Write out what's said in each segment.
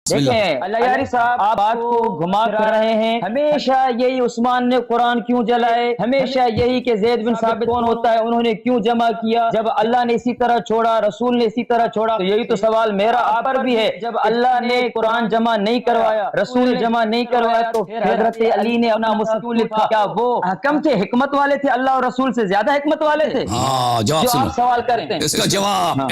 دیکھیں اللہ یاری صاحب آپ بات کو گھما کر رہے ہیں، ہمیشہ یہی عثمان نے قرآن کیوں جلائے، ہمیشہ یہی کہ زید بن ثابت کون ہوتا ہے، انہوں نے کیوں جمع کیا، جب اللہ نے اسی طرح چھوڑا، رسول نے اسی طرح چھوڑا، تو یہی تو سوال میرا آپ پر بھی ہے، جب اللہ نے قرآن جمع نہیں کروایا، رسول نے جمع نہیں کروایا، تو پھر حضرت علی نے اپنا مصحف کیوں لکھا؟ کیا وہ حکم تھے، حکمت والے تھے، اللہ اور رسول سے زیادہ حکمت والے تھے؟ جواب جو سنو، آپ سوال کرتے ہیں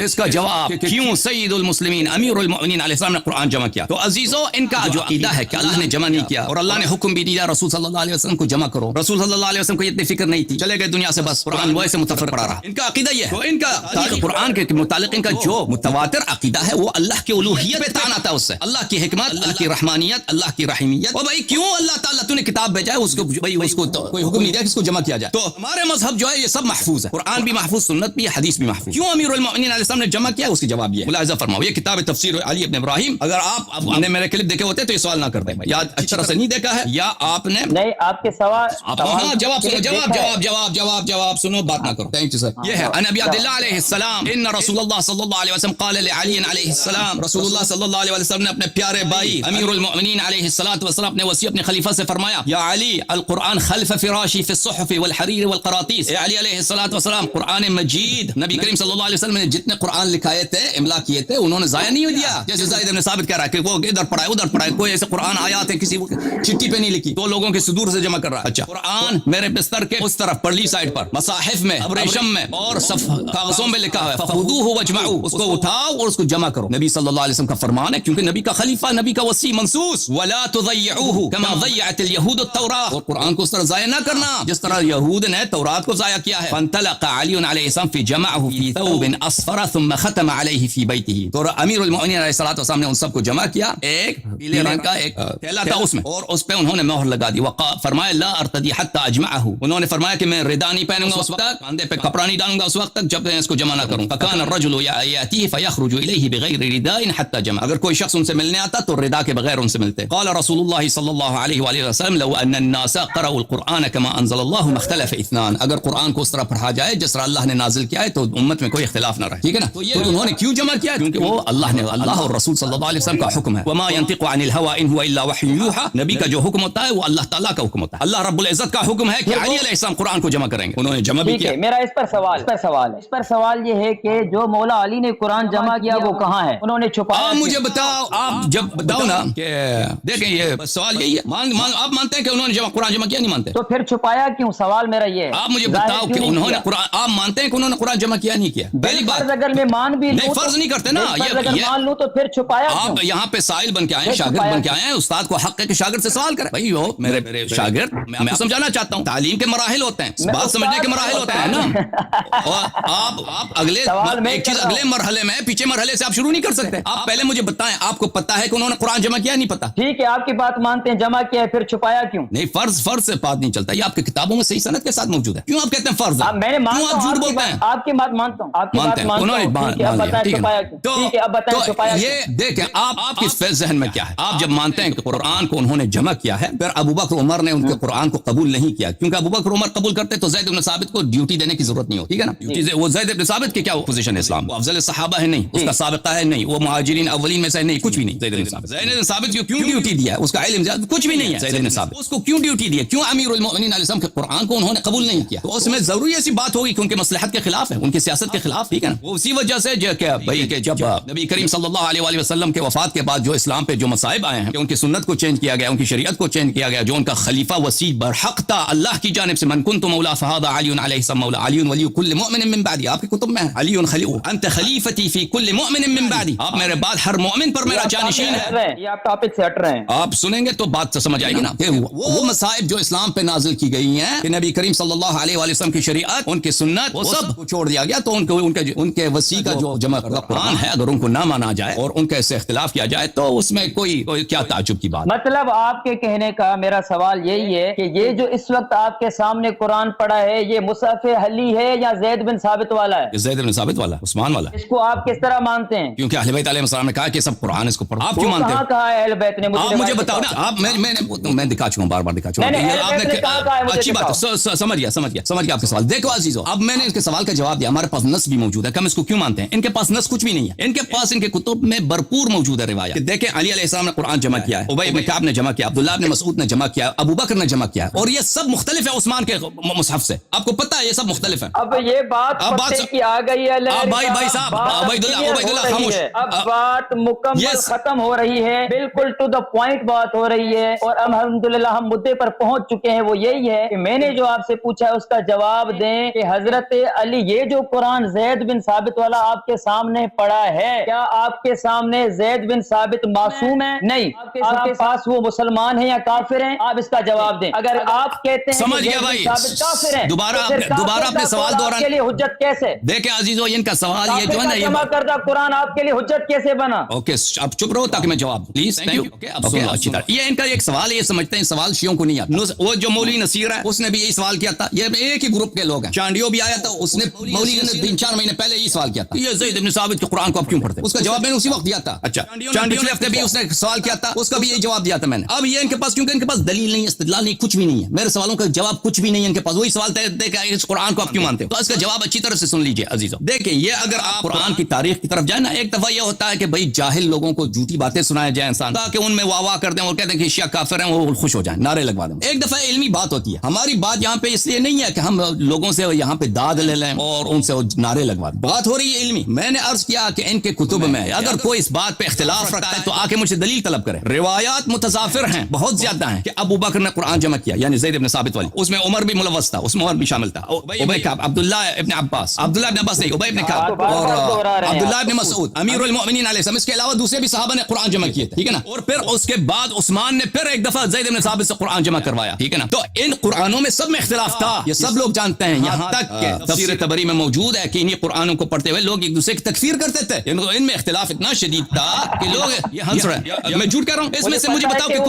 اس کا جواب کیوں سید المسلمین امیر المؤمنین علیہ السلام نے قرآن جمع کیا؟ تو عزیزو ان کا جو عقیدہ ہے کہ اللہ نے جمع نہیں کیا اور اللہ نے حکم بھی دیا رسول صلی اللہ علیہ وسلم کو جمع کرو، رسول صلی اللہ علیہ وسلم کو اتنی فکر نہیں تھی، چلے گئے دنیا سے، بس قرآن وہی سے متفر پڑا رہا۔ ان کا عقیدہ یہ ہے، تو ان کا تاریخ قرآن کے متعلق ان کا جو متواتر عقیدہ ہے وہ اللہ کی الوہیت پہ تان آتا ہے، اس سے اللہ کی حکمت، اللہ کی رحمانیت، اللہ کی رحیمیت، اور بھائی کیوں اللہ تعالیٰ تو نے کتاب بھیجا ہے، اس کو بھائی اس کو کوئی حکم نہیں دیا کہ اس کو جمع کیا جائے۔ تو ہمارے مذہب جو ہے یہ سب محفوظ ہے، قرآن بھی محفوظ، سنت بھی، حدیث بھی محفوظ۔ کیوں امیر المؤمنین علیہ السلام نے جمع کیا؟ اس کا جواب یہ ملاحظہ فرماؤ، یہ کتاب تفسیر علی ابن ابراہیم، اگر آپ نے میرے کلپ دیکھے ہوتے تو یہ سوال نہ کرتے، یا اچھی طرح سے نہیں دیکھا ہے یا آپ نے نہیں، آپ کے سوال جواب سنو، جواب سنو، بات نہ کرو۔ Thank you sir. یہ ہے ان ابی عبداللہ علیہ السلام ان رسول اللہ صلی اللہ علیہ وسلم قال لعلی علیہ السلام، رسول اللہ صلی اللہ علیہ وسلم نے اپنے پیارے بھائی امیر المؤمنین علیہ الصلوۃ والسلام اپنے وصی اپنے خلیفہ سے فرمایا، یا علی القرآن خلف فراشی فی الصحف والحریر والقراطیس، اے علی علیہ الصلوۃ والسلام قرآن مجید نبی کریم صلی اللہ علیہ وسلم نے جتنے قرآن لکھائے تھے، املا کیے تھے، انہوں نے ضائع نہیں دیا۔ جیسے زید بن ثابت کہہ رہا ہے کہ وہ ادھر پڑھا ہے ادھر پڑھا ہے، کوئی ایسے قرآن آیات ہے کسی چٹھی پہ نہیں لکھی، تو لوگوں کے صدور سے جمع کر رہا ہے۔ اچھا قرآن میرے بستر کے اس طرف پرلی سائڈ پر مصاحف میں، ابریشم میں اور کاغذوں میں لکھا ہے، فخذوہ واجمعوہ، اس کو اٹھاؤ اور اس کو جمع کرو۔ نبی صلی اللہ علیہ وسلم کا فرمان ہے، کیونکہ نبی کا خلیفہ، نبی کا وصی منصوص، ولا تضيعوه كما ضيعت اليهود التوراة، اور قرآن کو اس طرح ضائع نہ کرنا جس طرح یہود نے تورات کو ضائع کیا ہے۔ فانطلق علی علیہ السلام فجمعه في ثوب اصفر ثم ختم عليه في بيته، تو امیر المؤمنین علیہ الصلوۃ والسلام نے ان سب کو جمع کیا، ایک پیلے رنگ کا ایک تھیلا تھا اس میں، اور اس پہ انہوں نے مہر لگا دی، فرمایا لا ارتدی حتى اجمعه، انہوں نے فرمایا کہ میں ردا نہیں پہنوں گا اس وقت تک، کاندھے پہ کپڑا نہیں ڈالوں گا اس وقت تک جب میں اس کو جمع نہ کروں۔ فكان الرجل ياتيه فيخرج اليه بغير رداء حتى جمع، اگر کوئی شخص ان سے ملنے آتا تو ردا کے بغیر ان سے ملتے۔ قال رسول اللہ صلی اللہ علیہ وآلہ وسلم لو ان الناس قرأوا القرآن كما انزل الله ما اختلف اثنان، اگر قرآن کو اس طرح پڑھا جائے جس طرح اللہ نے نازل کیا ہے تو امت میں کوئی اختلاف نہ رہے، ٹھیک ہے نا؟ تو یہ انہوں نے کیوں جمع کیا؟ کیونکہ وہ اللہ اور رسول صلی اللہ علیہ وسلم کا حکم ہے، وما ينطق عن الهوى ان هو الا وحي يوحى، نبی کا جو حکم ہوتا ہے وہ اللہ تعالیٰ کا حکم ہوتا ہے، اللہ رب العزت کا حکم ہے کہ علی علیہ السلام قرآن کو جمع کریں گے، انہوں نے جمع بھی کیا۔ میرا اس پر سوال یہ ہے کہ جو مولا علی نے قرآن جمع کیا وہ کہاں ہے؟ انہوں نے چھپایا؟ آپ مجھے بتاؤ، آپ جب بتاؤ نا کہ دیکھیں یہ سوال یہی ہے، آپ مانتے ہیں کہ انہوں نے قرآن جمع کیا؟ نہیں مانتے تو پھر چھپایا کیوں؟ سوال میرا یہ ہے، آپ مجھے بتاؤ کہ انہوں نے قرآن، آپ مانتے ہیں کہ انہوں نے قرآن جمع کیا نہیں کیا؟ پہلی بات اگر میں مان بھی نہیں، فرض نہیں کرتے نا، یہ مان لوں تو پھر چھپایا کیوں؟ آپ یہاں پہ سائل بن کے آئے، شاگرد بن کے آئے ہیں، استاد کو حق ہے کہ شاگرد سے سوال کرے۔ بھائی وہ میرے شاگرد، میں سمجھانا چاہتا ہوں، تعلیم کے مراحل ہوتے ہیں، بات سمجھنے کے مراحل ہوتے ہیں نا، اور آپ اگلے ایک چیز اگلے مرحلے میں پیچھے مرحلے سے آپ شروع نہیں کر سکتے۔ آپ پہلے مجھے بتائیں، آپ کو پتا ہے کہ انہوں نے قرآن جمع کیا نہیں پتا؟ ٹھیک ہے، آپ کی بات مانتے ہیں، جمع کیا ہے، پھر چھپایا کیوں؟ نہیں، فرض سے بات نہیں چلتا، یہ آپ کی کتابوں میں صحیح سند کے ساتھ موجود ہے، کیوں آپ کہتے ہیں فرض ہے؟ میں نے کیوں آپ جھوٹ بولتے ہیں؟ آپ کی بات مانتا ہوں، آپ کی بات مانتا انہوں نے ہوں، ٹھیک ہے، اب بتائیں چھپایا کیوں؟ ٹھیک ہے، اب بتائیں چھپایا کیوں؟ یہ دیکھیں آپ کے ذہن میں کیا ہے، آپ جب مانتے ہیں کہ قرآن کو انہوں نے جمع کیا ہے، پھر ابوبکر عمر نے ان کے قرآن کو قبول نہیں کیا، کیونکہ ابوبکر عمر قبول کرتے تو زید بن ثابت کو ڈیوٹی دینے کی ضرورت نہیں ہوتی، ٹھیک ہے نا؟ وہ زید بن ثابت کی کیا پوزیشن ہے اسلام، وہ افضل صحابہ ہے نہیں، اس کا سابقہ ہے نہیں، وہ مہاجرین اولین میں سے نہیں، کچھ بھی نہیں۔ زید بن ثابت کو کیوں ڈیوٹی دیا ہے؟ اس کا علم زیادہ کچھ بھی نہیں ہے، زید بن ثابت اس کو کیوں ڈیوٹی دی؟ کیوں امیر المؤمنین علیہ السلام کے قرآن کو انہوں نے قبول نہیں کیا؟ تو اس میں ضروری ایسی بات ہوگی کہ ان کے مصلحت کے خلاف ہے، ان کی سیاست کے خلاف، ٹھیک ہے نا؟ وہ اسی وجہ سے کہ جب نبی کریم صلی اللہ علیہ وآلہ وسلم کے وفات کے بعد جو اسلام پہ جو مصائب آئے ہیں، کہ ان کی سنت کو چینج کیا گیا، ان کی شریعت کو چینج کیا گیا، جو ان کا خلیفہ وسیع برحق تھا اللہ کی جانب سے، من کنت مولا فهذا علی علیہ السلام مولا، علی ولی کل مؤمن من بعدی، آپ کی کتب میں ہے علی انت خلیفتی فی کل مؤمن من بعدی، آپ میرے بعد ہر مومن پر میرا جانشین ہے۔ یہ آپ ٹاپک سے ہٹ رہے ہیں، آپ سنیں گے تو بات سمجھ آئے گی نا، کہ وہ مصائب جو اسلام پہ نازل کی گئی ہیں، کہ نبی کریم صلی اللہ علیہ وآلہ وسلم کی شریعت، ان کی سنت، وہ سب کو چھوڑ دیا گیا، تو ان کے وسیع کا جو جمع کردہ قرآن ہے، اگر ان کو نہ مانا جائے اور ان کے سے اختلاف کیا جائے تو اس میں کوئی کیا تعجب کی بات؟ مطلب آپ کے کہنے کا میرا سوال یہی ہے کہ یہ جو اس وقت آپ کے سامنے قرآن پڑا ہے، یہ مصحف علی ہے یا زید بن ثابت والا ہے؟ زید بن ثابت والا، عثمان والا۔ اس کو آپ کس طرح مانتے ہیں؟ کیونکہ اہل بیت علیہ السلام نے کہا کہ سب قرآن اس کو پڑھو۔ آپ کیوں مانتے ہیں؟ کہاں ہے اہل بیت نے؟ آپ مجھے بتاؤ نا، آپ میں دکھا چکا ہوں، بار دکھا چکا ہوں، اچھی بات ہے، سمجھ گیا آپ کا سوال۔ دیکھو عزیزو، اب میں نے اس کے سوال کا جواب دیا، ہمارے پاس نص بھی موجود ہے کہ ہم اس کو کیوں مانتے ہیں۔ ان کے پاس نص کچھ بھی نہیں ہے، ان کے پاس ان کے کتب میں بھرپور موجود ہے روایت۔ بتایا کہ دیکھیں علی علیہ السلام نے قرآن جمع کیا ہے, ابی بن کعب نے جمع کیا, عبداللہ بن مسعود نے جمع کیا, ابو بکر نے جمع کیا, اور یہ سب مختلف ہے عثمان کے مصحف سے. آپ کو پتہ ہے یہ سب مختلف ہیں. اب یہ بات پتے کی آ گئی ہے. بھائی صاحب عبید اللہ خاموش. اب بات مکمل ختم ہو رہی ہے, بالکل ٹو دا پوائنٹ بات ہو رہی ہے, اور الحمدللہ ہم مدعے پر پہنچ چکے ہیں. وہ یہی ہے کہ میں نے جو آپ سے پوچھا ہے اس کا جواب دیں کہ حضرت علی یہ جو قرآن زید بن ثابت والا آپ کے سامنے پڑا ہے, کیا آپ کے سامنے زید بن ثابت معصوم ہے؟ نہیں. آپ کے پاس وہ مسلمان ہیں یا کافر ہیں؟ آپ اس کا جواب دیں. اگر آپ کہتے ہیں سمجھ گیا بھائی, کافر ہیں, دوبارہ اپنے سوال دوران کے لیے حجت کیسے؟ دیکھیں عزیزو, ان کا سوال یہ جو ہے نا, یہ جمع کردہ قرآن آپ کے لیے حجت کیسے بنا؟ اوکے اب چپ رہو تاکہ میں جواب دوں پلیز. Thank you. اچھی طرح یہ ان کا ایک سوال ہے, یہ سمجھتے ہیں سوال شیعوں کو نہیں آتا. وہ جو مولوی نصیر ہے اس نے بھی یہی سوال کیا تھا, یہ ایک ہی گروپ کے لوگ ہیں. چانڈیو بھی آیا تھا, اس نے مولوی نے 3-4 مہینے پہلے یہی سوال کیا تھا, یہ زید بن ثابت کے قرآن کو آپ کیوں پڑھتے ہیں؟ اس کا جواب میں نے اسی وقت دیا تھا. اچھا چانڈیو نے ہفتے بھی اس نے سوال کیا تھا, اس کا بھی یہی جواب دیا تھا میں نے. اب یہ ان کے پاس کیونکہ ان کے پاس دلیل نہیں ہے, استدلال نہیں, کچھ بھی نہیں ہے, میرے سوالوں کا جواب کچھ بھی نہیں ہے ان کے پاس. وہی سوال دے کہ اس قرآن کو آپ کیوں مانتے ہو, تو اس کا جواب اچھی طرح سے سن لیجئے عزیزو. دیکھیں یہ اگر آپ قرآن کی تاریخ کی طرف جائیں نا, ایک دفعہ یہ ہوتا ہے کہ بھائی جاہل لوگوں کو جھوٹی باتیں سنایا جائے انسان, تاکہ ان میں واہ واہ کر دیں اور کہتے ہیں کہ شیعہ کافر ہیں, وہ خوش ہو جائیں, نعرے لگوا دیں. ایک دفعہ علمی بات ہوتی ہے. ہماری بات یہاں پہ اس لیے نہیں ہے کہ ہم لوگوں سے یہاں پہ داد لے لیں اور ان سے نعرے لگوا دیں. بات ہو رہی ہے علمی. میں نے عرض کیا کہ ان کے کتب میں اگر کوئی اس بات پہ اختلاف رکھتا ہے تو آ کے مجھ سے دلیل طلب کرے. روایات متضافر ہیں, بہت زیادہ ہیں, کہ ابو بکر نے قرآن جمع کیا, یعنی زید بن ثابت والی, اس میں عمر بھی ملوث تھا, اس میں عمر بھی شامل تھا, ابی کعب, عبداللہ ابن عباس نہیں, ابی ابن کعب اور عبداللہ ابن مسعود امیر المؤمنین علیہ السلام, اس کے علاوہ دوسرے بھی صحابہ نے قرآن جمع کیے تھے, ٹھیک ہے نا. اور پھر اس کے بعد عثمان نے پھر ایک دفعہ زید بن ثابت سے قرآن جمع کروایا, ٹھیک ہے نا. تو ان قرآنوں میں سب میں اختلاف تھا, یہ سب لوگ جانتے ہیں, یہاں تک کہ تفسیر طبری میں موجود ہے کہ انہی قرآنوں کو پڑھتے ہوئے لوگ ایک دوسرے کی تکفیر کرتے تھے. ان میں اختلاف اتنا شدید تھا کہ لوگ یہ ہنس رہے ہیں. میں جھوٹ کہہ رہا ہوں؟ اس میں سے مجھے بتاؤ کہ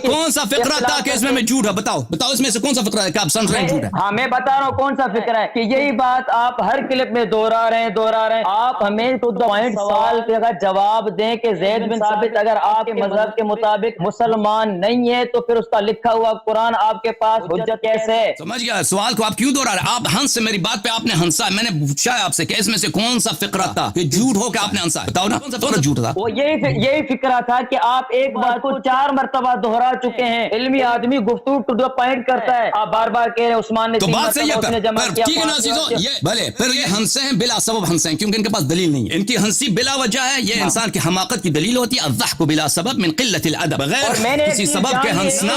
کون سا فقرہ تھا کہ اس میں جھوٹ ہے؟ بتاؤ اس میں سے کون سا فقرہ ہے کہ آپ سن رہے ہیں جھوٹ ہے؟ ہاں میں بتا رہا ہوں کون سا فقرہ ہے, کہ یہی بات آپ ہر کلپ میں دوہرا رہے ہیں. آپ ہمیں ٹو دا پوائنٹ سوال کا جواب دیں کہ زید بن ثابت اگر آپ کے مذہب کے مطابق مسلمان نہیں ہے تو پھر اس کا لکھا ہوا قرآن آپ کے پاس حجت کیسے ہے؟ سمجھ گیا سوال کو آپ کیوں دوہرا رہے ہیں؟ آپ ہنس سے میری بات پہ آپ نے ہنسا. میں نے پوچھا ہے آپ سے کہ اس میں سے کون سا فقرہ تھا کہ جھوٹ ہو کہ آپ نے ہنسا؟ بتاؤ نا کون سا فقرہ جھوٹ تھا. وہ یہی فقرہ تھا کہ آپ ایک بات کو 4 مرتبہ دوہرا چکے ہیں. علمی آدمی گفتگو ٹو دا پوائنٹ کرتا ہے, آپ بار بار کہہ رہے ہیں عثمان نے تو بات صحیح ہے, ٹھیک ہے نا عزیزو. یہ بھلے پھر یہ ہنسے ہیں بلا سبب ہنسے ہیں کیونکہ ان کے پاس دلیل نہیں ہے. ان کی ہنسی بلا وجہ ہے, یہ انسان کی حماقت کی دلیل ہوتی ہے. الضحك بلا سبب من قلة الادب, بغیر کسی سبب کے ہنسنا.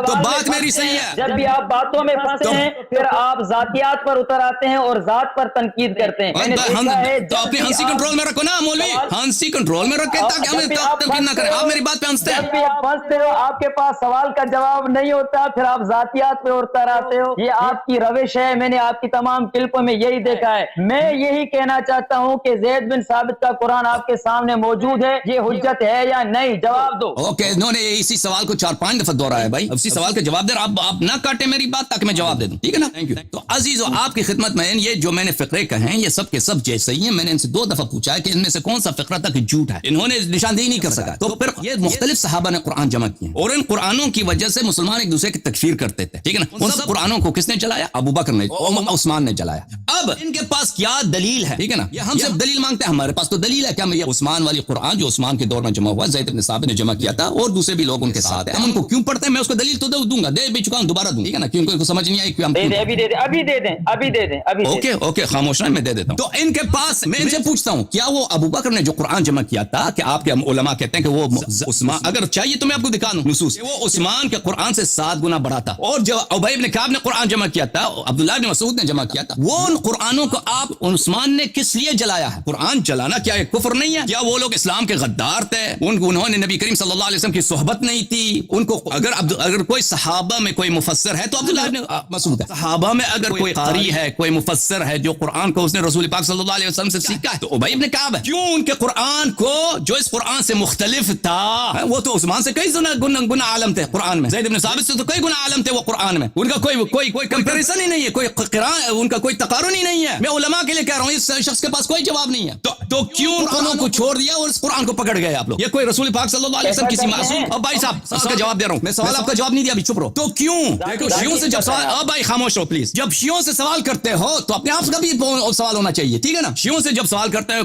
تو بات میری صحیح ہے. جب بھی آپ باتوں میں پھنستے ہیں پھر آپ ذاتیات پر اتر آتے ہیں اور ذات پر تنقید کرتے ہیں. تو اپنی ہنسی کنٹرول میں رکھو نا مولوی, ہنسی کنٹرول میں رکھے تاکہ ہمیں تنقید نہ کریں. آپ میری بات پہ ہنستے ہیں. جب بھی آپ پھنستے ہو آپ کے پاس سوال کا جواب نہیں ہوتا, پھر آپ ذاتیات پہ اتر آتے ہو. یہ آپ کی روش ہے, میں نے آپ کی تمام کلپوں میں یہی دیکھا ہے. میں یہی کہنا چاہتا ہوں کہ زید بن ثابت کا قرآن آپ کے سامنے موجود ہے, یہ حجت ہے یا نہیں؟ جواب دو. اوکے, انہوں نے اسی سوال کو 4-5 دفعہ دوہرایا ہے بھائی. اسی سوال کا جواب دے. آپ نہ کاٹیں میری بات تاکہ میں جواب دے دوں, ٹھیک ہے نا. Thank you. تو عزیزو آپ کی خدمت میں یہ جو میں نے فقرے کہے ہیں یہ سب کے سب جیسے ہی ہیں. میں نے ان سے 2 دفعہ پوچھا ہے کہ ان میں سے کون سا فقرہ تھا کہ جھوٹ ہے. انہوں نے نشاندہی نہیں کر سکا. تو پھر یہ مختلف صحابہ نے قرآن جمع کیے اور ان قرآنوں کی وجہ سے مسلمان ایک دوسرے کی تکفیر کرتے تھے, ٹھیک ہے نا. ان سب قرآنوں کو کس نے چلایا؟ ابو بکر نے, عثمان نے چلایا. اب ان کے پاس کیا دلیل ہے, ٹھیک ہے نا. یہ ہم صرف دلیل مانگتے ہیں, ہمارے پاس تو دلیل ہے. کیا یہ عثمان والی قرآن جو عثمان کے دور میں جمع ہوا, زید بن ثابت نے جمع کیا تھا اور دوسرے بھی لوگ ان کے ساتھ ہیں, ہم ان کو کیوں پڑھتے ہیں؟ میں اس کو دلیل تو دوں گا, دے بھی چکا ہوں, دوبارہ دوں, ٹھیک ہے نا. کیونکہ ان کو سمجھ نہیں آئی کہ ہم ابھی دے دیں. اوکے خاموش رہیں, میں دے دیتا ہوں. تو ان کے پاس میں ان سے پوچھتا ہوں کیا وہ ابو بکر نے جو قرآن جمع کیا تھا, کہ آپ کے علماء کہتے ہیں کہ وہ عثمان, اگر چاہیے تو میں آپ کو دکھا دوں نصوص, وہ عثمان کے قرآن سے 7 گنا بڑا تھا. اور جو ابی بن کعب نے قرآن جمع کیا تھا, عبداللہ بن مسعود نے جمع کیا تھا, وہ ان قرآنوں کو آپ عثمان نے کس لیے جلایا ہے؟ قرآن جلانا کیا ایک کفر نہیں ہے؟ کیا وہ لوگ اسلام کے غدار تھے؟ انہوں نے نبی کریم صلی اللہ علیہ وسلم کی صحبت نہیں تھی. ان کو اگر کوئی صحابہ میں کوئی مفسر ہے تو عبداللہ بن مسعود ہے. صحابہ میں اگر کوئی قاری ہے, کوئی مفسر ہے جو قرآن کو اس نے رسول پاک صلی اللہ علیہ وسلم سے سیکھا ہے, تو ابی بن کعب ہے. کیوں ان کے قرآن کو جو اس قرآن سے مختلف تھا, وہ تو عثمان سے کئی گنا عالم تھے قرآن میں, زید بن ثابت سے تو کئی گنا عالم تھے وہ قرآن میں. ان کا کوئی کمپیریزن ہی نہیں ہے, کوئی قرآن ان کا کوئی تقارن ہی نہیں ہے. میں علماء کے لیے کہہ رہا ہوں, اس شخص کے پاس کوئی جواب نہیں ہے. تو کیوں قرآن کو چھوڑ دیا اور اس قرآن کو پکڑ گئے آپ لوگ؟ یہ کوئی رسول پاک صلی اللہ علیہ وسلم کسی معصوم. اب بھائی صاحب اس کا جواب دے رہا ہوں میں, سوال آپ کا جواب نہیں دیا, ابھی چپ رہو. تو کیوں شیعوں سے جب سوال, اب بھائی خاموش ہو پلیز, جب شیعوں سے سوال کرتے ہو تو اپنے آپ کا بھی سوال ہونا چاہیے, ٹھیک ہے نا. شیعوں سے جب سوال کرتے ہو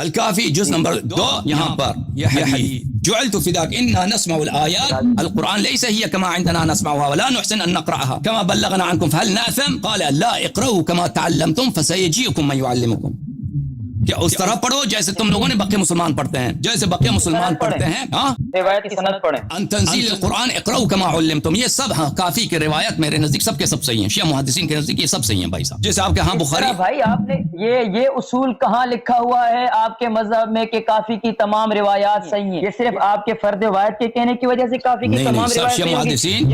الکافی جز نمبر 2 یہاں پر یہ حدیث جعلت فداك إنا نسمع الآيات القرآن ليس هي كما عندنا نسمعها ولا نحسن أن نقرأها كما بلغنا عنكم فهل نأثم قال لا اقرأوا كما تعلمتم فسيجيكم من يعلمكم کہ اس طرح پڑھو جیسے تم لوگوں نے بقیہ مسلمان پڑھتے ہیں، جیسے بقیہ مسلمان پڑھتے ہیں. ہاں روایت کی سند پڑھیں. ان تنزیل القرآن اقرأوا كما علمتم، یہ سب ہاں کافی کی روایت میرے نزدیک سب کے سب صحیح ہیں، شیعہ محدثین کے نزدیک یہ سب صحیح ہیں بھائی صاحب. جیسے آپ کے ہاں بخاری بھائی آپ نے یہ اصول کہاں لکھا ہوا ہے آپ کے مذہب میں کہ کافی کی تمام روایات صحیح ہیں؟ یہ صرف آپ کے فرد روایت کے کہنے کی وجہ سے کافی کی تمام روایات شیعہ محدثین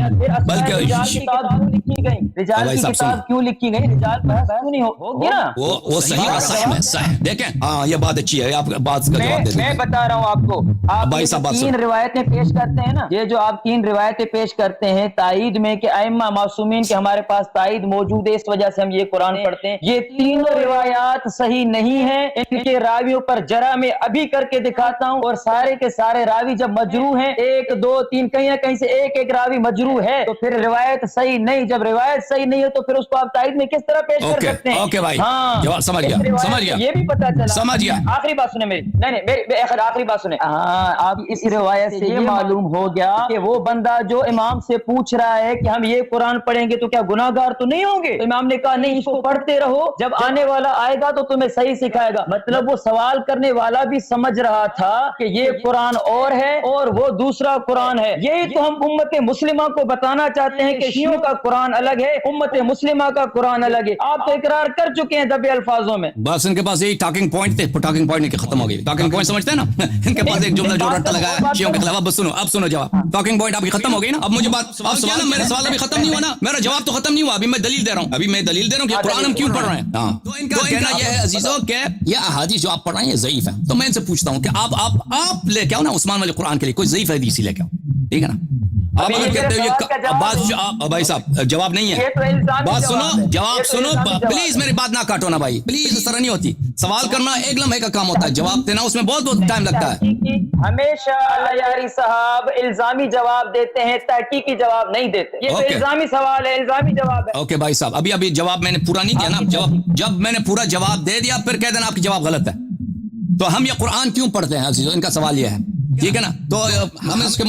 بلکہ لکھی گئی رجال کی کتاب کیوں لکھی گئی؟ رجال بحث کیوں نہیں ہوگی نا؟ وہ صحیح اور صحیح ہے، صحیح. دیکھیں ہاں یہ بات اچھی ہے، آپ بات کا جواب دے دیں. میں بتا رہا ہوں آپ کو، آپ بھائی صاحب 3 روایتیں پیش کرتے ہیں نا، یہ جو آپ 3 روایتیں پیش کرتے ہیں تائید میں کہ ائمہ معصومین کے ہمارے پاس تائید موجود ہے اس وجہ سے ہم یہ قرآن پڑھتے ہیں، یہ تینوں روایات صحیح نہیں ہیں. ان کے راویوں پر جرح میں ابھی کر کے دکھاتا ہوں، اور سارے کے سارے راوی جب مجروح ہیں 1 2 3 کہیں نہ کہیں سے ایک راوی مجروح ہے تو پھر روایت صحیح نہیں. جب روایت صحیح نہیں ہے تو پھر اس کو آپ تائید میں کس طرح پیش کر سکتے ہیں؟ اوکے بھائی ہاں سمجھ گیا یہ بھی پتا چلا. سمجھ گیا. آخری بات سنیں میری، نہیں میری آخری بات سنیں. ہاں آپ اس روایت سے یہ معلوم ہو گیا کہ وہ بندہ جو امام سے پوچھ رہا ہے کہ ہم یہ قرآن پڑھیں گے تو کیا گناہگار تو نہیں ہوں گے؟ امام نے کہا نہیں، اس کو پڑھتے رہو، جب آنے والا آئے گا تو تمہیں صحیح سکھائے گا. مطلب وہ سوال کرنے والا بھی سمجھ رہا تھا کہ یہ قرآن اور ہے اور وہ دوسرا قرآن ہے. یہی تو ہم امت مسلمہ کو بتانا چاہتے ہیں کہ شیعوں کا قرآن الگ ہے، امت مسلمہ کا قرآن الگ ہے. آپ تو اقرار کر چکے ہیں دبے الفاظوں میں. بس ان کے پاس یہی ٹاکنگ پوائنٹ تھے، ٹاکنگ پوائنٹ ختم ہو گئی. ٹاکنگ پوائنٹ سمجھتے ہیں نا، ان کے پاس ایک جملہ جو رٹا لگایا شیعوں کے خلاف. بس سنو اب سنو جواب. ٹاکنگ پوائنٹ آپ کی ختم ہو گئی نا. اب مجھے بات آپ سوال نا، میرا سوال ابھی ختم نہیں ہوا نا، میرا جواب تو ختم نہیں ہوا. ابھی میں دلیل دے رہا ہوں، کہ قرآن ہم کیوں پڑھ رہے ہیں. ہاں تو ان کا کہنا یہ ہے عزیزوں کہ یہ احادیث جو آپ پڑھ رہے ہیں یہ ضعیف ہے. تو میں ان سے پوچھتا ہوں کہ آپ لے کے آؤ نا عثمان والے قرآن کے لیے کوئی ضعیف حدیث لے کے آؤ، ٹھیک ہے نا. آپ اگر کہتے ہو بات بھائی صاحب جواب نہیں ہے، بات سنو، جواب سنو پلیز، میری بات نہ کاٹو نا بھائی پلیز. اس طرح نہیں ہوتی. سوال کرنا ایک لمحے کا کام ہوتا ہے، جواب دینا اس میں بہت ٹائم لگتا ہے. ہمیشہ اللہ یاری صاحب الزامی جواب دیتے ہیں، تحقیقی جواب نہیں دیتے. یہ تو الزامی سوال ہے، الزامی جواب ہے. اوکے بھائی صاحب ابھی جواب میں نے پورا نہیں دیا نا. جب میں نے پورا جواب دے دیا پھر کہہ دینا آپ کی جواب غلط ہے. تو ہم یہ قرآن کیوں پڑھتے ہیں عزیزو؟ ان کا سوال یہ ہے، ٹھیک ہے نا. تو ہم اس کو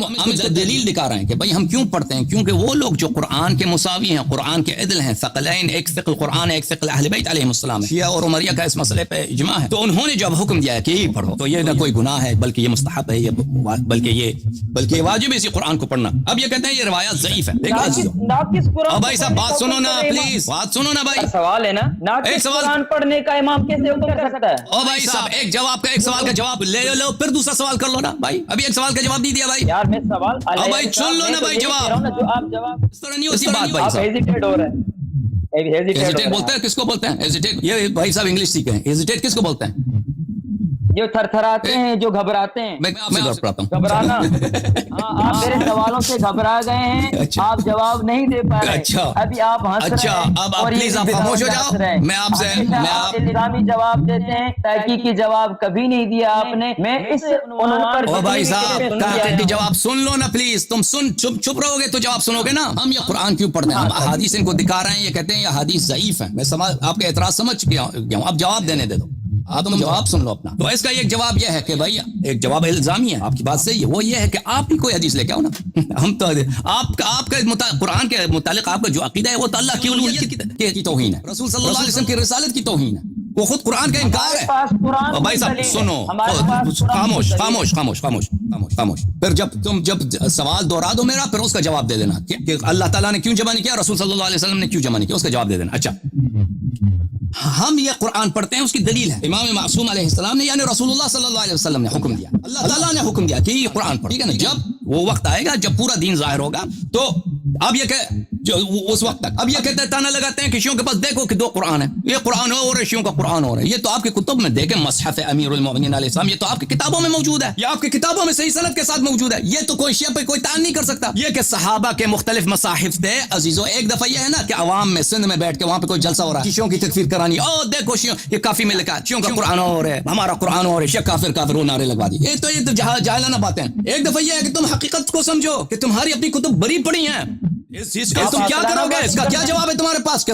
دلیل دکھا رہے ہیں کہ بھائی ہم کیوں پڑھتے ہیں، کیونکہ وہ لوگ جو قرآن کے مساوی ہیں، قرآن کے عدل ہیں، ثقلین، ایک ثقل قرآن ہے، ایک ثقل اہل بیت علیہم السلام ہے. شیعہ اور عمریہ کا اس مسئلے پہ اجماع ہے. تو انہوں نے جب حکم دیا ہے کہ یہی پڑھو تو یہ نہ کوئی گناہ ہے بلکہ یہ مستحب ہے، بلکہ یہ واجب ہے اسی قرآن کو پڑھنا. اب یہ کہتے ہیں یہ روایات ضعیف ہے. بھائی صاحب بات سنو نا پلیز، بات سنو نا بھائی. سوال ہے نا ایک سوال پڑھنے کا امام کیسے حکم کر سکتا ہے؟ او بھائی صاحب ایک جواب کا، ایک سوال کا جواب لے لو پھر دوسرا سوال کر لو نا بھائی. ابھی ایک سوال کا جواب نہیں دیا بھائی. یار میں سوال بھائی سن لو نا بھائی جواب. جو آپ جواب اس طرح نہیں ہوتی بات بھائی صاحب. ہیزیٹیٹ ہو رہا ہے. ہیزیٹیٹ بولتے ہیں، کس کو بولتے ہیں ہیزیٹیٹ؟ یہ بھائی صاحب انگلش سیکھے ہیں. ہیزیٹیٹ کس کو بولتے ہیں؟ جو تھرتھراتے ہیں، جو گھبراتے ہیں. میں گھبراتا ہوں. گھبرانا. آپ میرے سوالوں سے گھبرا گئے ہیں، آپ جواب نہیں دے پا رہے. اچھا ابھی آپ ہنس رہے ہیں. اب پلیز آپ خاموش ہو جاؤ. میں آپ سے الزامی جواب دیتے ہیں، تحقیقی جواب کبھی نہیں دیا آپ نے. میں اس عنوان پر او بھائی صاحب تحقیقی جواب سن لو نا پلیز. تم چپ رہو گے تو جواب سنو گے نا. ہم یہ قرآن کیوں پڑھتے ہیں؟ ہم احادیث ان کو دکھا رہے ہیں، یہ کہتے ہیں یہ احادیث ضعیف ہیں. میں آپ کا اعتراض سمجھ گیا ہوں. اب جواب دینے دے دو. تم جواب سن لو اپنا. تو اس کا ایک جواب یہ ہے کہ بھائی ایک جواب الزامی ہے، آپ کی بات صحیح ہے، وہ یہ ہے کہ آپ ہی کوئی حدیث لے کے آؤ نا. ہم تو آپ کا قرآن کے متعلق آپ کا جو عقیدہ ہے وہ تو اللہ کی الوہیت کی توہین ہے، رسول صلی اللہ علیہ وسلم کی رسالت کی توہین ہے، وہ خود قرآن کا انکار ہے. بھائی صاحب سنو، خاموش خاموش خاموش خاموش خاموش. پھر جب سوال دوہرا دو میرا پھر اس کا جواب دے دینا کہ اللہ تعالیٰ نے کیوں جمع نہیں کیا، رسول صلی اللہ علیہ وسلم نے کیوں جمع نہیں کیا، اس کا جواب دے دینا. اچھا ہم یہ قرآن پڑھتے ہیں، اس کی دلیل ہے امام معصوم علیہ السلام نے، یعنی رسول اللہ صلی اللہ علیہ وسلم نے حکم دیا، اللہ تعالیٰ نے حکم دیا کہ یہ قرآن پڑھ، ٹھیک ہے نا. جب وہ وقت آئے گا جب پورا دین ظاہر ہوگا تو اب یہ کہ اس وقت تک اب یہ کہتے ہیں، تانا لگاتے ہیں کہ شیعوں کے پاس دیکھو کہ 2 قرآن ہیں، یہ قرآن ہو رہا ہے، شیعوں کا قرآن ہو رہا ہے. یہ تو آپ کی کتب میں دیکھیں، مصحف امیر المؤمنین علیہ السلام، یہ تو آپ کی کتابوں میں موجود ہے، یہ آپ کی کتابوں میں صحیح سند کے ساتھ موجود ہے. یہ تو کوئی شیعہ پہ کوئی تعین نہیں کر سکتا. یہ کہ صحابہ کے مختلف مصاحف تھے عزیزو. ایک دفعہ یہ ہے نا کہ عوام میں سندھ میں بیٹھ کے وہاں پہ کوئی جلسہ ہو رہا ہے، شیعوں کی تکفیر کرانی، او دیکھو شیعوں یہ کافی میں لکھا ہے شیعوں کا قرآن ہو رہا ہے، ہمارا قرآن ہو رہا ہے، شیعہ کافر کافر، وہ نعرے لگوا دی. یہ تو جاہلانہ باتیں ہیں. ایک دفعہ یہ ہے کہ تم حقیقت کو سمجھو کہ تمہاری اپنی کتب بری پڑی ہیں. تم کیا کرو گے؟ اس کا کیا جواب ہے تمہارے پاس کہ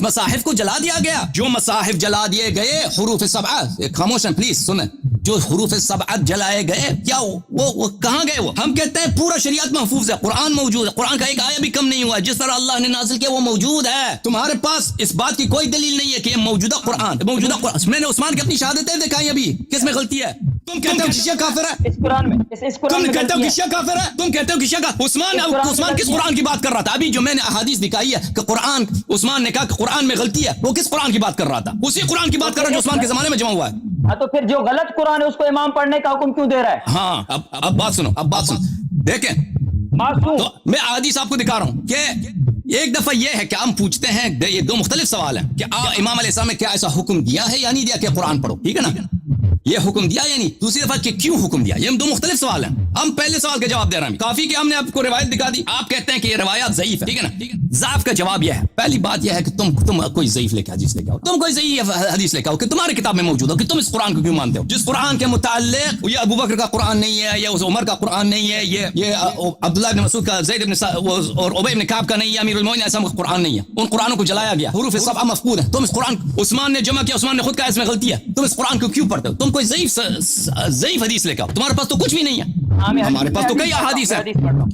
مصاحف کو جلا دیا گیا؟ جو مصاحف جلا دیے گئے حروف 7، خاموش ہیں پلیز سنیں، جو حروف سبعت جلائے گئے کیا وہ کہاں گئے؟ وہ ہم کہتے ہیں پورا شریعت محفوظ ہے، قرآن موجود ہے، قرآن کا ایک آیہ بھی کم نہیں ہوا ہے، جس طرح اللہ نے نازل کیا وہ موجود ہے۔ تمہارے پاس اس بات کی کوئی دلیل نہیں ہے کہ یہ موجودہ قرآن میں نے عثمان کی اپنی شہادتیں دکھائی ابھی، کس میں غلطی ہے؟ تم کہتے ہو کہ شیعہ کافر ہے، اس قرآن میں تم کہتے ہو کہ شیعہ کافر ہے، تم کہتے ہو کہ شیعہ عثمان کس قرآن کی بات کر رہا تھا؟ ابھی جو میں نے احادیث دکھائی ہے کہ قرآن، عثمان نے کہا کہ قرآن میں غلطی ہے، وہ کس قرآن کی بات کر رہا تھا؟ اسی قرآن کی بات کر رہا ہے جو عثمان کے زمانے میں جمع ہوا ہے۔ ہاں تو پھر جو غلط قرآن ہے اس کو امام پڑھنے کا حکم کیوں دے رہا ہے؟ ہاں اب بات سنو، دیکھیں معصوم تو میں حدیث آپ کو دکھا رہا ہوں کہ ایک دفعہ یہ ہے کہ ہم پوچھتے ہیں، یہ دو مختلف سوال ہیں کہ امام علیہ السلام نے کیا ایسا حکم دیا ہے یا نہیں دیا کہ قرآن پڑھو، ٹھیک ہے نا؟ یہ حکم دیا یا نہیں؟ دوسری دفعہ کہ کیوں حکم دیا؟ یہ دو مختلف سوال ہیں۔ ہم پہلے سوال کا جواب دے رہے ہیں، کافی کہ ہم نے آپ کو روایت دکھا دی، آپ کہتے ہیں کہ یہ روایات ضعیف ہے، ٹھیک ہے نا؟ ضعف کا جواب یہ ہے، پہلی بات یہ ہے کہ تم کوئی ضعیف لے کے حدیث لے کے آؤ، تم کوئی ضعیف حدیث لے کے آؤ کہ تمہاری کتاب میں موجود ہو، کہ تم اس قرآن کو کیوں مانتے ہو جس قرآن کے متعلق یہ ابو بکر کا قرآن نہیں ہے، یہ عمر کا قرآن نہیں ہے، یہ عبداللہ بن مسعود کا، زید بن اور ابی بن کعب کا نہیں ہے، امیر المومنین ایسا قرآن نہیں ہے، ان قرآنوں کو جلایا گیا، حروف سبعہ مفقود ہیں، تم اس قرآن عثمان نے جمع کیا، عثمان نے خود کہا اس میں غلطی ہے، تم اس قرآن کو کیوں پڑھتے ہو؟ تم کوئی ضعیف حدیث لے کے آؤ، تمہارے پاس تو کچھ بھی نہیں ہے، ہمارے پاس تو کئی احادیث ہیں۔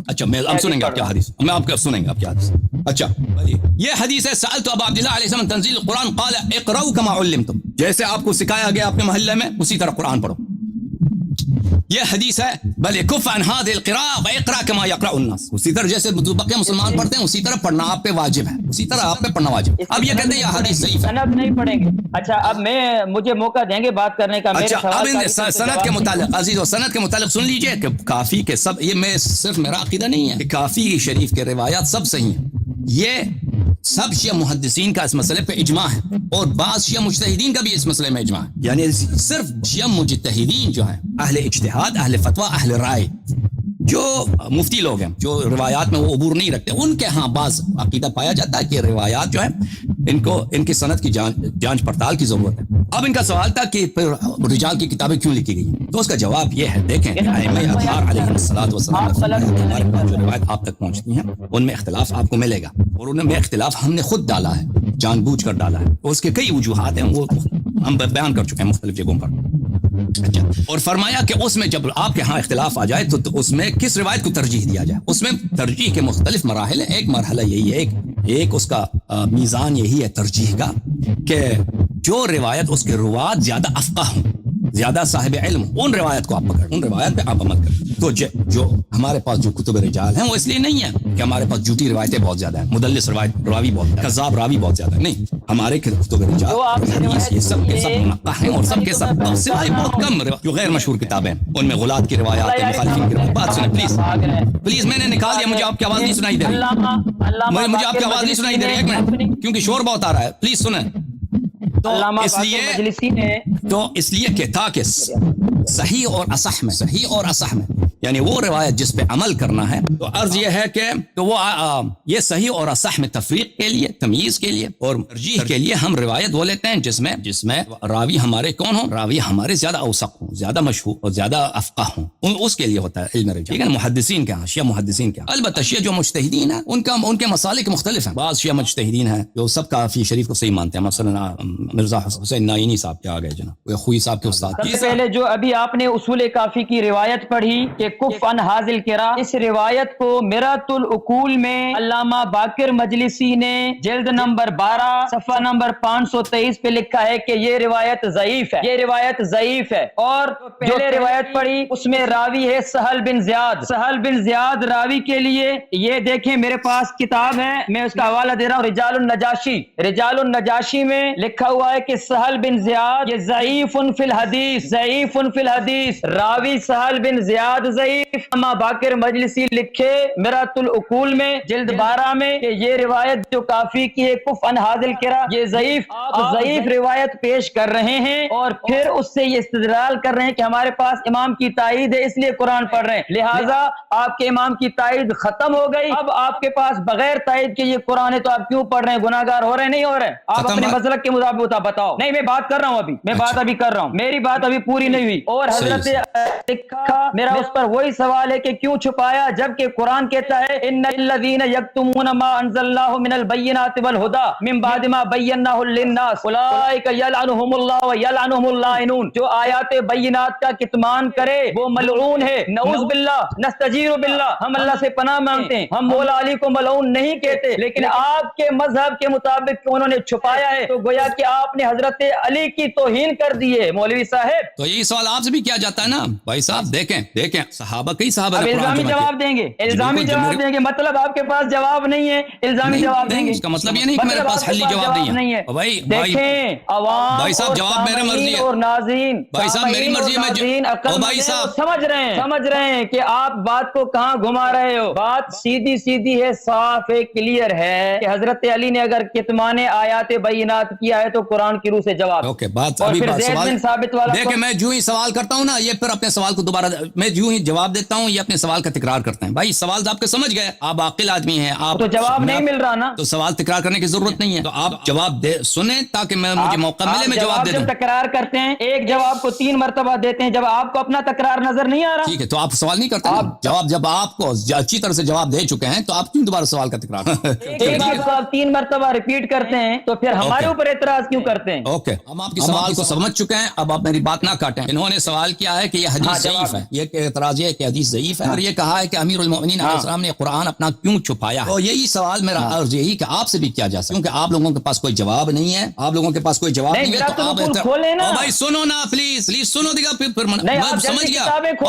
اچھا ہم سنیں گے آپ کیا حدیث، میں آپ کو سنیں گے آپ کیا حدیث۔ اچھا یہ حدیث ہے، سألت ابا عبداللہ علیہ السلام تنزیل القرآن قال اقرؤوا كما علمتم، جیسے آپ کو سکھایا گیا اپنے محلے میں اسی طرح قرآن پڑھو۔ یہ حدیث ہے بل کف عن هذه القراءة واقرأ كما يقرأ الناس، اسی طرح جیسے بقیہ مسلمان پڑھتے ہیں اسی طرح پڑھنا آپ پہ واجب ہے، اسی طرح آپ پہ پڑھنا واجب ہے۔ اب یہ کہتے ہیں یہ حدیث ضعیف ہے، سند نہیں پڑھیں گے۔ اچھا اب مجھے موقع دیں گے بات کرنے کا۔ اچھا اب سند کے متعلق عزیز و سند کے متعلق سن لیجئے کہ کافی کے سب، یہ میں صرف میرا عقیدہ نہیں ہے کہ کافی شریف کے روایات سب صحیح ہیں، یہ سب شیعہ محدثین کا اس مسئلے پہ اجماع ہے، اور بعض شیعہ مجتہدین کا بھی اس مسئلے میں اجماع ہے، یعنی صرف شیعہ مجتہدین جو ہیں، اہل اجتہاد، اہل فتویٰ، اہل رائے، جو مفتی لوگ ہیں، جو روایات میں وہ عبور نہیں رکھتے، ان کے ہاں بعض عقیدہ پایا جاتا ہے کہ روایات جو ہیں ان کی سند کی جانچ پڑتال کی ضرورت ہے۔ اب ان کا سوال تھا کہ پھر رجال کی کتابیں کیوں لکھی گئی ہیں، تو اس کا جواب یہ ہے، دیکھیں ائمہ اطہار علیہ الصلوۃ والسلام ہمارے پاس جو روایت آپ تک پہنچتی ہیں ان میں اختلاف آپ کو ملے گا، اور ان میں اختلاف ہم نے خود ڈالا ہے، جان بوجھ کر ڈالا ہے، اس کے کئی وجوہات ہیں، وہ ہم بیان کر چکے ہیں مختلف جگہوں پر۔ اچھا اور فرمایا کہ اس میں جب آپ کے ہاں اختلاف آ جائے تو اس میں کس روایت کو ترجیح دیا جائے، اس میں ترجیح کے مختلف مراحل ہیں، ایک مرحلہ یہی ہے، ایک اس کا میزان یہی ہے ترجیح کا کہ جو روایت اس کے روات زیادہ افقہ ہوں، زیادہ صاحب علم، ان روایت کو آپ پکڑ، ان روایت پہ آپ عمل کریں۔ تو جو ہمارے پاس جو کتب رجال ہیں وہ اس لیے نہیں ہے کہ ہمارے پاس جھوٹی روایتیں بہت زیادہ ہیں، مدلس راوی بہت، کذاب راوی بہت زیادہ، نہیں، ہمارے کتب رجال یہ سب کے سب منقح ہیں، اور سب کے سب سوائے بہت کم جو غیر مشہور کتابیں ان میں غلاط کی روایات ہیں، مخالفین کی روایات۔ بات سنیں پلیز میں نے نکال دیا، مجھے آپ کی آواز نہیں سنائی دے رہی، مجھے آپ کی آواز نہیں سنائی دے رہی، ایک منٹ، کیونکہ شور بہت آ رہا ہے، پلیز سنیں۔ تو اس لیے کہ تھا کہ صحیح اور اصح میں یعنی وہ روایت جس پہ عمل کرنا ہے، تو عرض یہ ہے کہ تو وہ یہ صحیح اور اصح میں تفریق کے لیے، تمیز کے لیے اور ترجیح کے لیے ہم روایت وہ لیتے ہیں جس میں راوی ہمارے کون ہوں، راوی ہمارے زیادہ اوثق ہوں، زیادہ مشہور اور زیادہ افقہ ہوں، اس کے لیے ہوتا ہے علم رجال، ٹھیک ہے نا؟ محدثین کے ہاں، شیعہ محدثین کے ہاں، البتہ شیعہ جو مجتہدین ہیں ان کے مسالک مختلف ہیں، بعض شیعہ مجتہدین ہیں جو سب کافی شریف کو صحیح مانتے ہیں، مثلا مرزا حسین نائینی صاحب کے آگئے جناب خوئی صاحب کے استاد۔ سب سے پہلے جو ابھی آپ نے اصول کافی کی روایت پڑھی کہ کف عن حاضل کرا، اس روایت کو مرات العقول میں علامہ باقر مجلسی نے جلد نمبر 12 صفحہ نمبر 523 پہ لکھا ہے کہ یہ روایت ضعیف ہے، یہ روایت ضعیف ہے۔ اور پہلے روایت پڑھی اس میں راوی ہے سہل بن زیاد راوی کے لیے یہ دیکھیں میرے پاس کتاب ہے، میں اس کا حوالہ دے رہا ہوں، رجال النجاشی میں لکھا ہوا ہے کہ سہل بن زیاد یہ ضعیف فی الحدیث، راوی سہل بن زیاد ضعیف۔ اما باقر مجلسی لکھے مرات العقول میں جلد 12 میں کہ یہ روایت جو کافی کی ہے کف عن حاضل کرا، یہ ضعیف روایت پیش کر رہے ہیں، اور پھر اس سے یہ استدلال کر رہے ہیں کہ ہمارے پاس امام کی تائید ہے اس لیے قرآن پڑھ رہے ہیں، لہٰذا آپ کے امام کی تائید ختم ہو گئی، اب آپ کے پاس بغیر تائید کے یہ قرآن ہے تو آپ کیوں پڑھ رہے ہیں؟ گناہگار ہو رہے ہیں نہیں ہو رہے؟ آپ اپنے مسلک کے مطابق بتاؤ۔ نہیں میں بات کر رہا ہوں، ابھی میں بات ابھی کر رہا ہوں، میری بات ابھی پوری نہیں ہوئی۔ اور حضرت میرا اس پر وہی سوال ہے کہ کیوں چھپایا، جبکہ قرآن کہتا ہے ان الذین یکتمون ما انزلناہ من البینات والہدی من بعد ما بیناہ للناس اولئک یلعنہم اللہ ویلعنہم اللاعنون، جو آیات بینات کا کتمان کرے وہ ملعون ہے، نعوذ باللہ، نستجیر باللہ، ہم اللہ سے پناہ مانگتے ہیں، ہم مولا علی کو ملعون نہیں کہتے، لیکن آپ کے مذہب کے مطابق انہوں نے چھپایا ہے تو گویا کہ آپ نے حضرت علی کی توہین کر دی ہے مولوی صاحب۔ تو یہی سوال آپ سے بھی کیا جاتا ہے نا بھائی صاحب، دیکھیں صحابہ کئی صحابہ اب نے قرآن الزامی جمع کیا۔ جواب دیں گے، الزامی جواب دیں گے، مطلب آپ کے پاس جواب نہیں ہے، الزامی جواب دیں گے، اس کا مطلب یہ نہیں کہ میرے پاس حلی جواب نہیں ہے۔ بھائی دیکھیں عوام بھائی صاحب جواب میرے مرضی ہے، اور ناظرین، بھائی صاحب میری مرضی ہے، بھائی صاحب سمجھ رہے ہیں کہ آپ بات کو کہاں گھما رہے ہو، بات سیدھی سیدھی ہے، صاف ہے، کلیئر ہے کہ حضرت علی نے اگر کتمان آیات بینات کیا ہے تو قرآن کی روح سے جواب۔ اوکے بات اور ابھی پھر بات زید سوال بن ثابت والا دیکھیں، میں جو ہی سوال کرتا ہوں نا یہ پھر اپنے سوال کو دوبارہ میں جو ہی جواب دیتا ہوں یہ اپنے سوال کا تکرار کرتے ہیں۔ بھائی سوال آپ کے سمجھ گئے، آپ عاقل آدمی ہیں، آپ تو جواب نہیں مل رہا نا، تو سوال تکرار کرنے کی ضرورت نہیں ہے، تو آپ جواب دے سنیں تاکہ میں مجھے موقع ملے میں جواب دے دوں۔ جب تکرار کرتے ہیں ایک جواب کو 3 مرتبہ دیتے ہیں، جب آپ کو اپنا تکرار نظر نہیں آ رہا، ٹھیک ہے تو آپ سوال نہیں کرتے جواب، جب آپ کو اچھی طرح سے جواب دے چکے ہیں تو آپ کیوں دوبارہ سوال کا تکرار ایک بات کو آپ 3 مرتبہ ریپیٹ کرتے ہیں تو پھر ہمارے اوپر اعتراض کیوں کرتے ہیں؟ اوکے ہم آپ کی سوال کو سمجھ چکے ہیں، اب آپ میری بات نہ کاٹیں۔ انہوں نے سوال کیا ہے کہ یہ حدیث ضعیف ہے، یہ اعتراض یہ ہے کہ حدیث ضعیف ہے، اور یہ کہا ہے کہ امیر المؤمنین علیہ السلام نے قرآن اپنا کیوں چھپایا ہے۔ تو یہی سوال میرا عرض یہی کہ آپ سے بھی کیا جا سکتا، کیونکہ آپ لوگوں کے پاس کوئی جواب نہیں ہے، آپ لوگوں کے پاس کوئی جواب نہیں ہے تو آپ کھولیں نا بھائی سنو نا پلیز سنو دیگا پھر سمجھ گیا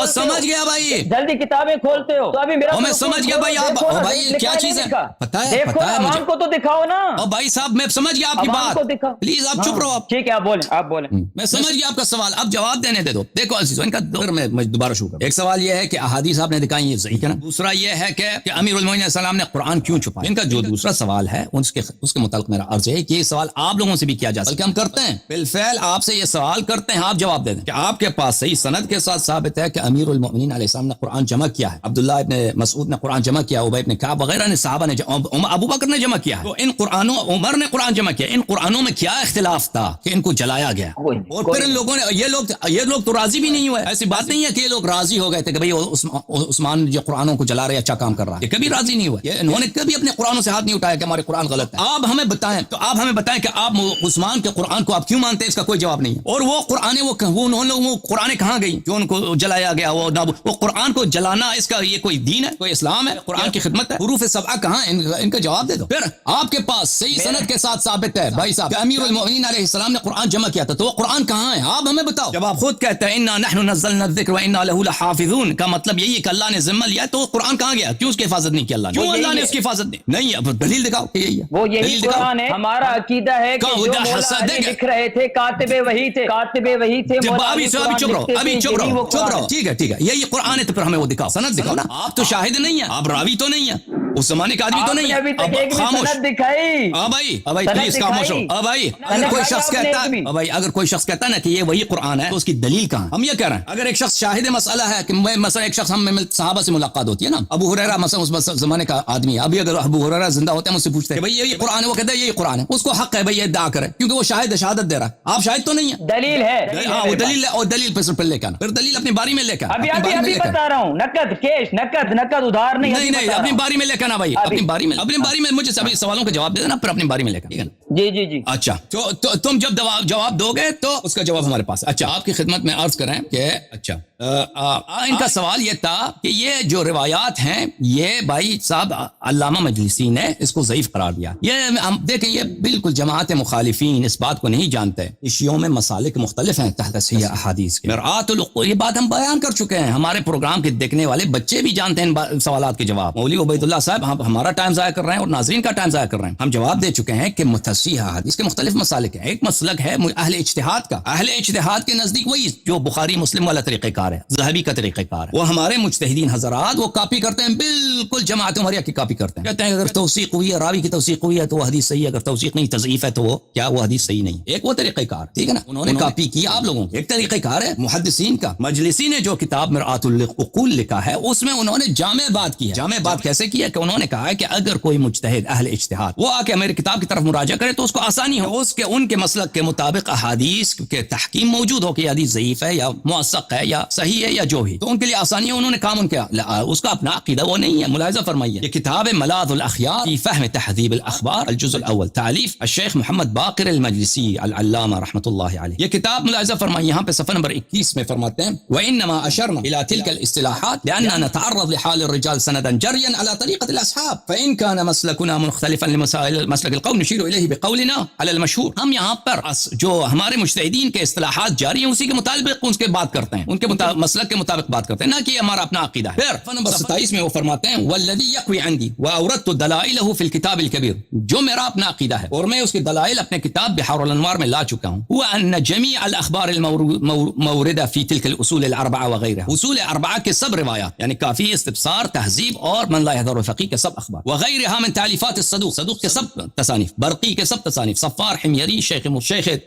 سمجھ گیا بھائی، جلدی کتابیں کھولتے ہو تو ابھی میرا میں سمجھ گیا بھائی، آپ بھائی کیا چیز ہے پتہ ہے عوام کو تو دکھاؤ نا۔ بھائی صاحب میں سمجھ گیا آپ کی بات، پلیز آپ چپ رہو، آپ ٹھیک ہے آپ بولیں میں سمجھ گیا آپ کا سوال، اب جواب دینے دے دو۔ دیکھو عزیزو ان کا میں دوبارہ شروع کروں۔ ایک سوال یہ ہے کہ احادیث آپ نے دکھائی یہ صحیح ہے نا، دوسرا یہ ہے کہ امیر المومنین علیہ السلام نے قرآن کیوں چھپایا۔ ان کا جو دوسرا سوال ہے اس کے متعلق میرا عرض ہے کہ یہ سوال آپ لوگوں سے بھی کیا جا سکتا ہے، بلکہ ہم کرتے ہیں بالفعل آپ سے یہ سوال کرتے ہیں، آپ جواب دے دیں کہ آپ کے پاس صحیح سند کے ساتھ ثابت ہے کہ امیر المومنین علیہ السلام نے قرآن جمع کیا ہے، عبداللہ ابن مسعود نے قرآن جمع کیا، ابی ابن کعب وغیرہ نے صحابہ نے ابو بکر نے جمع کیا ہے، تو ان قرآنوں عمر نے قرآن جمع کیا، ان قرآنوں میں کیا اختلاف تھا کہ ان کو جلایا گیا؟ اور پھر ان لوگوں نے یہ لوگ تو راضی بھی نہیں ہوئے، ایسی بات نہیں ہے کہ یہ لوگ راضی ہو گئے تھے کہ بھئی عثمان جو قرآنوں کو جلا رہے اچھا کام کر رہا ہے، یہ کبھی راضی نہیں ہوئے، انہوں نے کبھی اپنے قرآنوں سے ہاتھ نہیں اٹھایا کہ ہمارے قرآن غلط ہے۔ آپ ہمیں بتائیں کہ آپ عثمان کے قرآن کو آپ کیوں مانتے ہیں، اس کا کوئی جواب نہیں ہے۔ اور وہ قرآن وہ قرآن کہاں گئی جو ان کو جلایا گیا، وہ قرآن کو جلانا اس کا یہ کوئی دین ہے، کوئی اسلام ہے، قرآن کی خدمت ہے؟ حروف سبعہ کہاں، ان کا جواب دے دو۔ پھر آپ کے پاس صحیح سند کے ساتھ ثابت ہے بھائی صاحب کہ امیر المؤمنین علیہ السلام نے قرآن جمع کیا تھا، تو وہ قرآن کہاں ہے آپ ہمیں بتاؤ۔ جب آپ خود کہتے ہیں انا نحن نزلنا الذکر وانا له لحافظون، کا مطلب یہی ہے کہ اللہ نے ذمہ لیا تو قرآن کہاں گیا، کیوں اس کی حفاظت نہیں کی اللہ نے، کیوں اللہ نے اس کی حفاظت نہیں؟ اب دلیل دکھاؤ کہ یہی ہے، وہ یہی قرآن ہے۔ ہمارا عقیدہ ہے کہ جو مولا علی لکھ رہے تھے کاتب وحی تھے، ابھی چپ رہو، ٹھیک ہے یہی قرآن ہے، تو پھر ہمیں وہ دکھاؤ، سند دکھاؤ نا۔ آپ تو شاہد نہیں ہیں، آپ راوی تو نہیں ہیں، اس زمانے کا آدمی تو نہیں ہے، خاموش دکھائی بھائی پلیز خاموش ہو بھائی۔ اگر کوئی شخص کہتا ہے نا کہ یہ وہی قرآن ہے تو اس کی دلیل کہاں؟ ہم یہ کہہ رہے ہیں اگر ایک شخص شاہد مسئلہ ہے کہ مثلا ایک شخص ہم صحابہ سے ملاقات ہوتی ہے نا، ابو ہریرہ مثلا اس زمانے کا آدمی ہے، ابھی اگر ابو ہریرہ زندہ ہوتے ہیں مجھ سے پوچھتے ہیں بھائی یہ قرآن ہے، وہ کہتا ہے یہ قرآن ہے، اس کو حق ہے بھائی یہ ادعا کرے کیونکہ وہ شہادت دے رہا ہے، آپ شاہد تو نہیں ہیں، دلیل ہے، ہاں وہ دلیل ہے، اور دلیل پھر لے کر پھر دلیل اپنی باری میں لے کر ابھی بتا رہا ہوں، نقد ادھار نہیں، اپنی باری میں لے کر نا بھائی، اپنی باری میں مجھے سبھی سوالوں کا جواب دے دینا، پھر اپنی باری میں لے کر، ٹھیک ہے نا؟ جی اچھا تو تم جب جواب دو گے تو اس کا جواب ہمارے پاس ہے۔ اچھا آپ کی خدمت میں عرض کریں کہ اچھا ان کا سوال یہ تھا کہ یہ جو روایات ہیں یہ بھائی صاحب علامہ مجلسی نے اس کو ضعیف قرار دیا، یہ ہم دیکھیں یہ بالکل جماعت مخالفین اس بات کو نہیں جانتے، شیعوں میں مسالک مختلف ہیں تحت صحیح احادیث کے، یہ بات ہم بیان کر چکے ہیں، ہمارے پروگرام کے دیکھنے والے بچے بھی جانتے ہیں ان سوالات کے جواب۔ مولوی عبید اللہ صاحب ہمارا ٹائم ضائع کر رہے ہیں اور ناظرین کا ٹائم ضائع کر رہے ہیں، ہم جواب دے چکے ہیں کہ متصحیح احادیث کے مختلف مسالک ہیں، ایک مسلک ہے اہل اجتہاد کا، اہل اجتہاد کے نزدیک وہی جو بخاری مسلم والا طریقہ کار ہے، ذہبی کا طریقہ کار ہے، وہ ہمارے مجتہدین حضرات وہ کاپی کرتے ہیں، بالکل جماعت عمریہ کی کاپی کرتے ہیں، کہتے ہیں اگر توثیق ہوئی ہے، راوی کی توثیق ہوئی ہے تو وہ حدیث صحیح ہے، اگر توثیق نہیں تضعیف ہے تو وہ حدیث صحیح نہیں، ایک وہ طریقہ کار، ٹھیک ہے نا، انہوں نے کاپی کیا آپ لوگوں ایک طریقہ کار ہے محدثین کا۔ مجلسی نے جو کتاب مرآۃ العقول لکھا ہے اس میں انہوں نے جامع بات کی ہے، جامع بات کیسے کی ہے کہ انہوں نے کہا ہے کہ اگر کوئی مجتہد اہل اجتہاد وہ آ کے میری کتاب کی طرف مراجعہ کرے کرے تو اس کو آسانی ہو، اس کے ان کے مسلک کے مطابق احادیث کے تحکیم موجود ہو کہ یہ حدیث ضعیف ہے یا موثق ہے یا صحیح ہے یا جو بھی، تو ان کے لیے آسانی ہے، انہوں نے کام ان کے اس کا اپنا عقیدہ وہ نہیں ہے. ملاحظہ فرمائیے یہ کتاب ملاذ الاخیار فی فہم تہذیب الاخبار الجزء الاول تعلیف الشیخ محمد باقر المجلسی العلامہ رحمۃ اللہ علیہ. یہ کتاب ملاحظہ فرمائیے یہاں پہ صفحہ نمبر 21 میں فرماتے ہیں وانما اشرنا الى تلك الاصطلاحات لاننا نتعرض لحال الرجال سندا جريا على طريقه الاصحاب فان كان مسلكنا مختلفا لمسائل مسلك القوم نشير اليه بقولنا على المشهور. ہم یہاں پر جو ہمارے مجتہدین کے اصطلاحات جاری ہیں اسی کے مطابق ان کے بات کرتے ہیں، ان کے مسلک کے مطابق بات کرتے ہیں، نہ کہ یہ ہمارا اپنا عقیدہ ہے. پھر نمبر 27 میں وہ فرماتے ہیں والذی یقوی عندی واوردت دلائلہ فی الکتاب الکبیر، جو میرا اپنا عقیدہ ہے اور میں اس کے دلائل اپنے کتاب بحار الانوار میں لا چکا ہوں، هو ان جميع الاخبار الموردہ فی تلک الاصول الاربعہ وغیرہ، اصول اربعہ کے سب روایات یعنی کافی، استبصار، تہذیب اور من لا يحضر الفقیہ کے سب اخبار، وغیرها من تعلیفات الصدوق، صدوق کے سب تصانیف، برقی کے سب تصانیف، صفار، حمیری، شیخ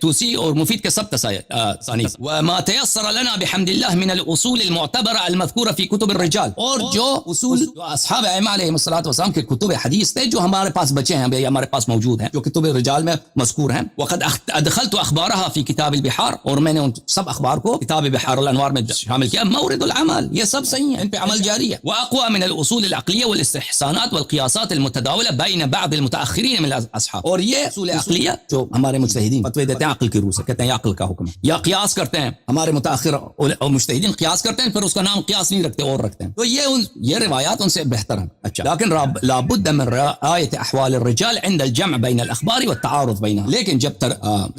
توسی اور مفید کے سب تصانیف، وما تيسر لنا بحمد الله من الاصول المعتبرة المذكورة في كتب الرجال، اور جو اصول جو اصحاب ائمہ علیہم الصلوۃ والسلام کے کتب حدیث تھے جو ہمارے پاس بچے ہیں، ہمارے پاس موجود ہیں، جو کتب الرجال میں مذکور ہیں. وقد ادخلت اخبارها في كتاب البحار، اور میں نے ان سب اخبار کو کتاب بحار الانوار میں شامل کیا. مورد العمل، یہ سب صحیح ہیں، ان پہ عمل جاری ہے. واقوى من الاصول العقلیہ والاستحسانات والقیاسات المتداولة بين بعض المتاخرین من الاصحاب، اور یہ اصول عقلیہ جو ہمارے مجتہدین فتوی دیتے ہیں عقل کی روح سے، کہتے ہیں یہ عقل کا حکم ہے، یا قیاس کرتے ہیں، ہمارے متاخر اور مجتہدین قیاس کرتے ہیں، پھر اس کا نام قیاس نہیں رکھتے اور رکھتے ہیں، تو یہ روایات ان سے بہتر ہیں. اچھا، لیکن لابد من رعایت احوال الرجال عند الجمع بین الاخبار والتعارض بینها، لیکن جب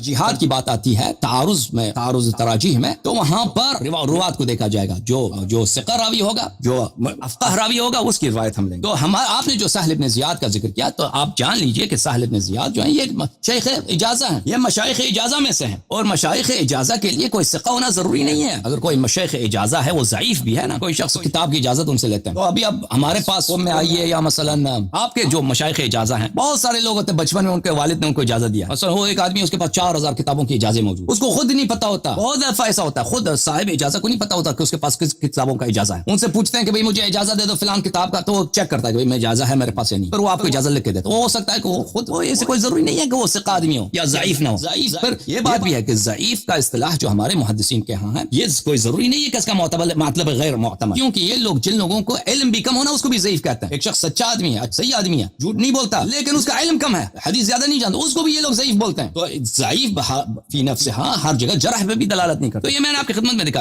جہاد کی بات آتی ہے تعارض تراجیح میں، تو وہاں پر روات کو دیکھا جائے گا، جو ثقہ راوی ہوگا، جو افقہ راوی ہوگا، اس کی روایت ہم لیں گے. تو آپ نے جو سہل ابن زیاد کا ذکر کیا، تو آپ جان لیجئے کہ سہل ابن زیاد جو ہیں یہ شیخ اجازہ ہیں، یہ مشائخ اجازہ میں سے ہیں، اور مشائخ اجازہ کے لیے کوئی ثقہ ہونا ضروری نہیں ہے. اگر کوئی مشائخ اجازہ ہے وہ ضعیف بھی ہے نا، کوئی شخص کتاب کی اجازت ان سے لیتے ہیں. تو ابھی اب ہمارے پاس میں آئیے، یا مثلا آپ کے جو مشائخ اجازہ ہیں، بہت سارے لوگ ہوتے ہیں بچپن میں ان کے والد نے ان کو اجازت دیا، مثلا وہ ایک آدمی اس کے پاس 4000 کتابوں کی اجازت موجود، اس کو خود نہیں پتا ہوتا. بہت دفعہ ایسا ہوتا ہے خود صاحب اجازت کو نہیں پتا ہوتا کہ اس کے پاس کس کتابوں کا اجازت ہے. ان سے پوچھتے ہیں کہ بھئی مجھے اجازت دے دو فلان کتاب کا، تو وہ چیک کرتا ہے کہ بھئی میں اجازت ہے میرے پاس یا نہیں، پھر وہ آپ کو اجازت لکھ کے دیتا. وہ ہو سکتا ہے کہ وہ خود، وہ ایسے کوئی ضروری نہیں ہے کہ وہ ثقہ آدمی ہو یا ضعیف نہ ہو. ضعیف پھر یہ بات بھی ہے کہ ضعیف کا اصطلاح جو ہمارے محدثین کے ہاں ہے، یہ کوئی ضروری نہیں ہے کہ اس کا مطلب غیر معتمد، کیونکہ یہ لوگ جن لوگوں کو علم بھی کم ہونا اس کو بھی ضعیف کہتے ہیں. ایک شخص سچا آدمی ہے، صحیح آدمی ہے، جھوٹ نہیں بولتا، لیکن اس کا علم کم ہے، حدیث زیادہ نہیں جانتا، اس کو بھی یہ لوگ ضعیف بولتے ہیں. تو ضعیف فی نفسہ ہر جگہ جرح پہ بھی دلالت نہیں کرتا. تو یہ میں نے آپ کی خدمت میں دکھا